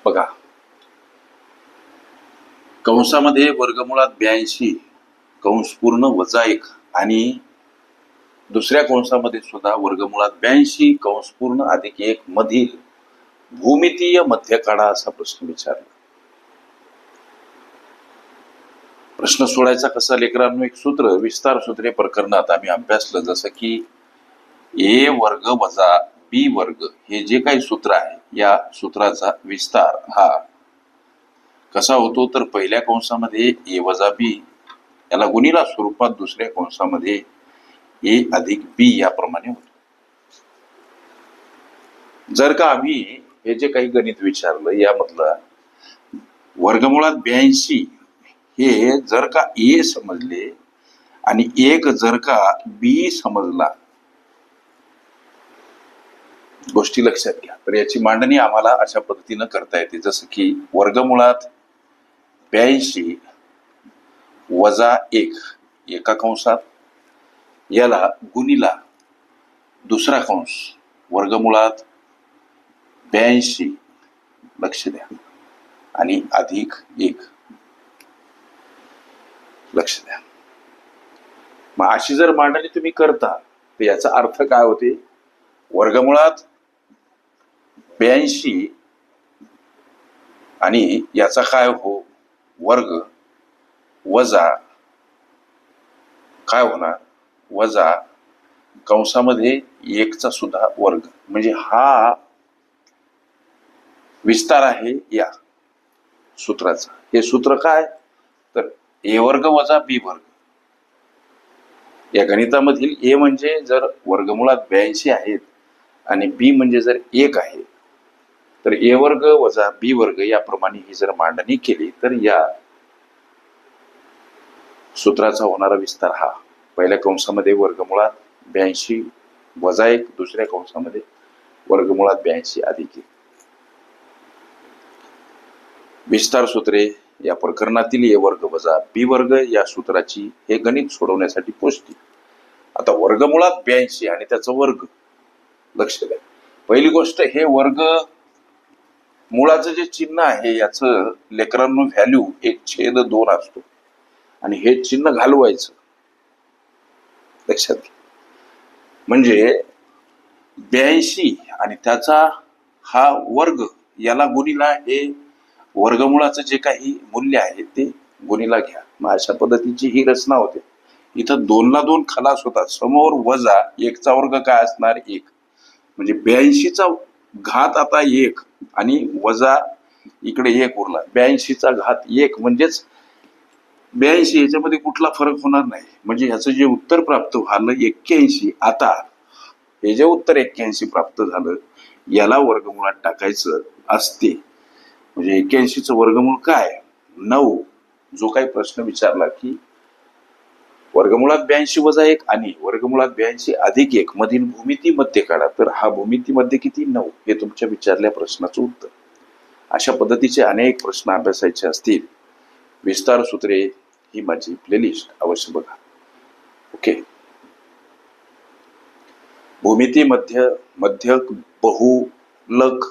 बघा, कंसामध्ये वर्गमुळात 82 कंस पूर्ण वजा 1 आणि दुसऱ्या कंसामध्ये सुद्धा वर्गमुळात 82 कंस पूर्ण अधिक 1 मधील भूमितीय मध्य काढा असा प्रश्न विचारला. प्रश्न सोडायचा कसा लेकरांनो? एक सूत्र विस्तार सूत्रे प्रकरणात आम्ही अभ्यासलं, जसं की ए वर्ग वजा बी वर्ग हे जे काही सूत्र आहे, या सूत्राचा विस्तार हा कसा होतो तर पहिल्या कंसामध्ये ए वजा बी याला गुणिला स्वरूपात दुसऱ्या कंसामध्ये ए अधिक बी याप्रमाणे होतो. जर का आम्ही हे जे काही गणित विचारलं यामधलं वर्गमुळात 82 हे जर का ए समजले आणि एक जर का बी समजला, गोष्टी लक्षात घ्या, तर याची मांडणी आम्हाला अशा पद्धतीनं करता येते, जसं की वर्गमुळात 82 वजा 1 एका कंसात याला गुणिला दुसरा कंस वर्गमुळात 82 लक्ष द्या आणि अधिक 1 लक्ष द्या. मग अशी जर मांडणी तुम्ही करता तर याचा अर्थ काय होते? वर्गमुळात 82 आणि याचा काय हो वर्ग वजा काय होणार वजा कंसामध्ये 1 चा सुद्धा वर्ग, म्हणजे हा विस्तार आहे या सूत्राचा. हे सूत्र काय तर ए वर्ग वजा बी वर्ग. या गणितामधील ए म्हणजे जर वर्गमुळात 82 आहेत आणि बी म्हणजे जर 1 आहे, तर ए वर्ग वजा बी वर्ग याप्रमाणे ही जर मांडणी केली तर या सूत्राचा होणारा विस्तार हा पहिल्या कंसामध्ये वर्गमुळात 82 वजा 1 दुसऱ्या कंसामध्ये वर्गमुळात 82 अधिक 1. विस्तार सूत्रे या प्रकरणातील ए वर्ग वजा बी वर्ग या सूत्राची हे गणित सोडवण्यासाठी पुष्टी. आता वर्गमुळात 82 आणि त्याचा वर्ग लक्ष द्या. पहिली गोष्ट, हे वर्ग मुळाचं जे चिन्ह आहे याचं लेकरांनो व्हॅल्यू 1/2 असतो आणि हे चिन्ह घालवायचं लक्षात घ्या. म्हणजे 82 आणि त्याचा हा वर्ग याला गुणिला हे वर्गमुळाचं जे काही मूल्य आहे ते गुणिला घ्या. मग अशा पद्धतीची ही रचना होते. इथं 2 ला 2 खलास होतात. समोर वजा 1 चा वर्ग काय असणार 1, म्हणजे 82 चा घात आता 1 आणि वजा इकडे 1 उरला. 82 चा घात 1 म्हणजेच 82. याच्यामध्ये कुठला फरक होणार नाही. म्हणजे ह्याचं जे उत्तर प्राप्त झालं 81. आता हे जे उत्तर 81 प्राप्त झालं याला वर्गमुळात टाकायचं असते. म्हणजे 81 चं वर्गमूळ काय 9. जो काही प्रश्न विचारला की वर्गमुळात 82 वजा 1 आणि वर्गमुळात 82 अधिक 1 मधील भूमिती मध्ये काढा, तर हा भूमिती मध्ये किती 9 हे तुमच्या विचारल्या प्रश्नाचं उत्तर. अशा पद्धतीचे अनेक प्रश्न अभ्यासायचे असतील, विस्तार सूत्रे ही माझी प्लेलिस्ट अवश्य बघा. ओके. भूमिती मध्य मध्यक बहुलक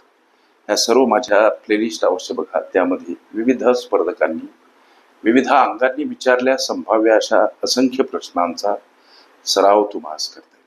ह्या सर्व माझ्या प्लेलिस्ट अवश्य बघा. त्यामध्ये विविध स्पर्धकांनी विविध अंगांनी विचारल्या संभाव्य अशा असंख्य प्रश्नांचा सराव तुम्हास करता.